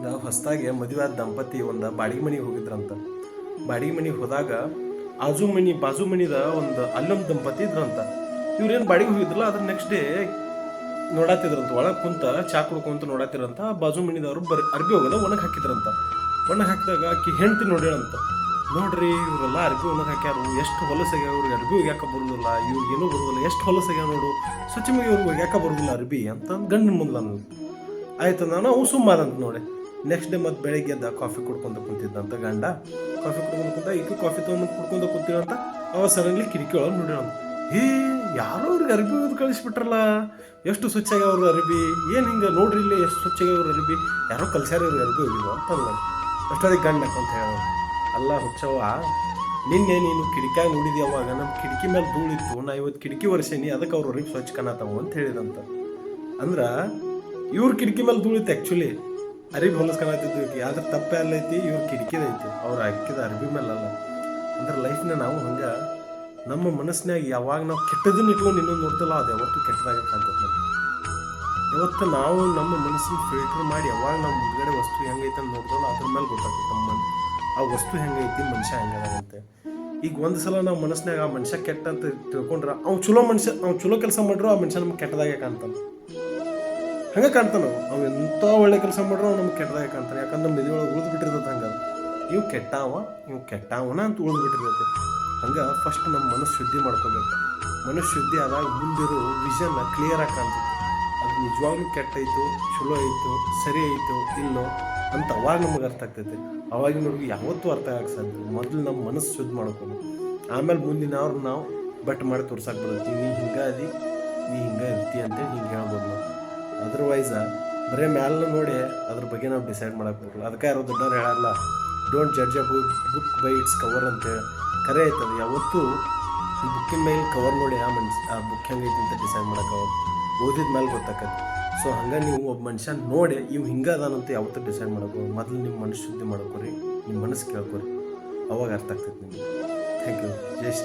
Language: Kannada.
ಒಂದು ಹೊಸದಾಗಿ ಮದುವೆ ಆದ ದಂಪತಿ ಒಂದು ಬಾಡಿಗೆ ಮನೆಗೆ ಹೋಗಿದ್ರಂತ. ಬಾಡಿಗೆ ಮನೆಗೆ ಹೋದಾಗ ಬಾಜು ಮನಿದ ಒಂದು ಅಲ್ಲೊಂದು ದಂಪತಿ ಇದ್ರಂತ. ಇವ್ರೇನು ಬಾಡಿಗೆ ಹೋಗಿದ್ರಲ್ಲ ಅದ್ರ ನೆಕ್ಸ್ಟ್ ಡೇ ನೋಡತ್ತಿದ್ರಂತ. ಒಳಗೆ ಕುಂತ ಚಾ ಕುಡ್ಕೊಂತ ನೋಡತ್ತಿರಂತ. ಬಾಜು ಮನಿದವರು ಅರ್ಬಿ ಹೋಗೋದ ಒಣಗಿ ಹಾಕಿದ್ರಂತ. ಒಣಗಿ ಹಾಕಿದಾಗ ಆಕಿ ಹೆಂಡ್ತಿ ನೋಡ್ಯಾಳಂತ. ನೋಡ್ರಿ ಇವರೆಲ್ಲ ಅರ್ಬಿ ಒಣಗಿ ಹಾಕ್ಯಾರು, ಎಷ್ಟು ಹೊಲಸಾಗ್ಯಾವ, ಇವ್ರಿಗೆ ಅರ್ಬಿ ಒಗ್ಯಾಕ ಬರುದಿಲ್ಲ, ಇವ್ರಿಗೆ ಏನೂ ಬರುದಿಲ್ಲ, ಎಷ್ಟು ಹೊಲಸಾಗ್ಯಾವ ನೋಡು, ಸ್ವಚ್ಛವಾಗಿ ಇವ್ರಿಗೆ ಒಗ್ಯಾಕ ಬರುದಿಲ್ಲ ಅರ್ಬಿ ಅಂತ ಗಂಡನ ಮುಂದೆ ನಾನು ಆಯ್ತು. ನಾನು ಅವು ಸುಮ್ಮಾದಂತ ನೋಡಿ. ನೆಕ್ಸ್ಟ್ ಡೇ ಮತ್ತೆ ಬೆಳಗ್ಗೆ ಎದ್ದ ಕಾಫಿ ಕುಡ್ಕೊಂತ ಕುಂತಿದ್ದಂತ ಗಂಡ. ಕಾಫಿ ಕುಡ್ಕೊಂಡು ಕುಂತ ಈಗ ಕಾಫಿ ತೊಗೊಂಡು ಕುಡ್ಕೊಂತ ಕೂತೀವಂತ. ಅವ ಸಡನ್ಲಿ ಕಿಟಕಿ ಒಳಗೆ ನೋಡ್ಯಾಳ. ಯಾರೋ ಅವ್ರಿಗೆ ಅರ್ಬಿ ಓದ್ ಕಳಿಸ್ಬಿಟ್ರಲ್ಲ, ಎಷ್ಟು ಸ್ವಚ್ಛಾಗ ಅವ್ರ ಅರ್ಬಿ, ಏನು ಹಿಂಗೆ ನೋಡ್ರಿ ಇಲ್ಲಿ ಎಷ್ಟು ಸ್ವಚ್ಛಾಗ ಅವ್ರ ಅರ್ಬಿ, ಯಾರೋ ಕಲ್ಸ್ಯಾರ ಇವ್ರಿಗೆ ಅರ್ಬಿ ಹೋಗಿದ್ವು ಅಂತಲ್ಲ. ಅಷ್ಟೊತ್ತಿಗೆ ಗಂಡ ಅಂತ ಹೇಳ, ಅಲ್ಲ ಹುಚ್ಚವ್ವ, ನಿನ್ನೆ ನೀನು ಕಿಟಕಿಯಾಗ ನೋಡಿದಿ, ಅವಾಗ ನಮ್ಮ ಕಿಟಕಿ ಮೇಲೆ ಧೂಳಿತ್ತು, ನಾ ಇವತ್ತು ಕಿಟಕಿ ಒರೆಸೇನಿ, ಅದಕ್ಕೆ ಅವ್ರ ಅರ್ಬಿ ಸ್ವಚ್ಛ ಕಾಣತಾವು ಅಂತ ಹೇಳಿದಂತ. ಅಂದ್ರೆ ಇವ್ರ ಕಿಟಕಿ ಮೇಲೆ ಧೂಳಿತ್ತು, ಆ್ಯಕ್ಚುಲಿ ಅರಿಬಿ ಹೊಲಸ್ಕೊಳತ್ತಿದ್ವಿ. ಆದ್ರೆ ತಪ್ಪೇ ಅಲ್ಲೈತಿ, ಇವ್ರ ಕಿಟಕಿದೈತಿ, ಅವ್ರು ಹಾಕಿದ ಅರ್ಬಿ ಮೇಲಲ್ಲ. ಅಂದ್ರೆ ಲೈಫ್ನ ನಾವು ಹಂಗೆ ನಮ್ಮ ಮನಸ್ಸಿನಾಗ ಯಾವಾಗ ನಾವು ಕೆಟ್ಟದನ್ನ ಇಟ್ಕೊಂಡು ಇನ್ನೊಂದು ನೋಡ್ತಲ್ಲ, ಅದು ಯಾವತ್ತೂ ಕೆಟ್ಟದಾಗ ಕಾಣ್ತದೆ. ಯಾವತ್ತು ನಾವು ನಮ್ಮ ಮನಸ್ಸನ್ನು ಫಿಲ್ಟರ್ ಮಾಡಿ ಯಾವಾಗ ನಾವು ಮುಂದ್ಗಡೆ ವಸ್ತು ಹೆಂಗೈತೆ ಅಂತ ನೋಡ್ತಲ್ಲ, ಅದ್ರ ಮೇಲೆ ಗೊತ್ತಾಗ್ತದೆ ನಮ್ಮ ಆ ವಸ್ತು ಹೆಂಗೈತಿ, ಮನುಷ್ಯ ಹೆಂಗದಂತೆ. ಈಗ ಒಂದು ಸಲ ನಾವು ಮನಸ್ಸಿನಾಗ ಆ ಮನುಷ್ಯ ಕೆಟ್ಟ ಅಂತ ತಿಳ್ಕೊಂಡ್ರೆ, ಅವ್ನು ಚಲೋ ಕೆಲಸ ಮಾಡ್ರು ಆ ಮನುಷ್ಯ ನಮ್ಗೆ ಕೆಟ್ಟದಾಗೆ ಕಾಣ್ತಾನೆ. ಹಂಗೆ ಕಾಣ್ತಾನೆ. ಅವು ಎಂಥ ಒಳ್ಳೆ ಕೆಲಸ ಮಾಡ್ರು ಅವ್ನು ನಮ್ಗೆ ಕೆಟ್ಟದಾಗೆ ಕಾಣ್ತಾನೆ. ಯಾಕಂದ್ರೆ ನಮ್ಮ ಮೆದುಳೊಳಗೆ ಉಳಿದು ಬಿಟ್ಟಿರ್ತದೆ. ಹಂಗೆ ಇವು ಕೆಟ್ಟವನ ಅಂತ ಉಳಿದು ಬಿಟ್ಟಿರ್ತೈತೆ. ಹಂಗೆ ಫಸ್ಟ್ ನಮ್ಮ ಮನಸ್ಸು ಶುದ್ಧಿ ಮಾಡ್ಕೋಬೇಕು. ಮನಸ್ಸು ಶುದ್ಧಿ ಆದಾಗ ಮುಂದಿರೋ ವಿಷನ್ನ ಕ್ಲಿಯರಾಗಿ ಕಾಣ್ತದೆ. ಅದು ನಿಜವಾಗ್ಲೂ ಕೆಟ್ಟೈತು, ಚಲೋ ಐತು, ಸರಿ ಐತು, ಇಲ್ಲೋ ಅಂತ ಅವಾಗ ನಮಗೆ ಅರ್ಥ ಆಗ್ತೈತೆ. ಅವಾಗಿನ ಹುಡುಗಿ ಯಾವತ್ತೂ ಅರ್ಥ ಆಗಕ್ಕೆ ಸಾಧ್ಯ. ಮೊದಲು ನಮ್ಮ ಮನಸ್ಸು ಶುದ್ಧ ಮಾಡ್ಕೋಬೇಕು. ಆಮೇಲೆ ಮುಂದಿನವ್ರು ನಾವು ಬಟ್ ಮಾಡಿ ತೋರ್ಸಕ್ಕೆ ಬರುತ್ತೆ. ನೀ ಹಿಂಗೆ ಅದಿ, ನೀ ಹಿಂಗೆ ಇರ್ತಿ ಅಂತೇಳಿ ಹಿಂಗೆ ಹೇಳ್ಬೋದು ನಾವು. ಅದರ್ವೈಸ ಬರೀ ಮ್ಯಾಲ ನೋಡಿ ಅದ್ರ ಬಗ್ಗೆ ನಾವು ಡಿಸೈಡ್ ಮಾಡಕ್ಕೆ ಬರಲ್ಲ. ಅದಕ್ಕೆ ಯಾರೋ ದೊಡ್ಡವ್ರು ಹೇಳಲ್ಲ, don't judge a book by it's cover ಅಂತೇಳಿ. ಕರೆ ಆಯ್ತದೆ. ಯಾವತ್ತೂ ಬುಕ್ಕಿನ ಮೇಲೆ ಕವರ್ ನೋಡಿ ಆ ಬುಕ್ ಹೆಂಗೈತಿ ಅಂತ ಡಿಸೈಡ್ ಮಾಡೋಕ್ಕಾಗೋದು, ಓದಿದ ಮೇಲೆ ಗೊತ್ತಾಕತ್ತೆ. ಸೊ ಹಂಗೆ ನೀವು ಒಬ್ಬ ಮನುಷ್ಯ ನೋಡಿ ಇವು ಹಿಂಗೆ ಅದಾನಂತ ಯಾವತ್ತೂ ಡಿಸೈಡ್ ಮಾಡೋದು. ಮೊದಲು ನಿಮ್ಮ ಮನಸ್ಸು ಶುದ್ಧಿ ಮಾಡ್ಕೊರಿ, ನಿಮ್ಮ ಮನಸ್ಸು ಕೇಳ್ಕೊರಿ, ಅವಾಗ ಅರ್ಥ ಆಗ್ತೈತೆ ನಿಮಗೆ. Thank you. ಜೈ ಶ್ರೀ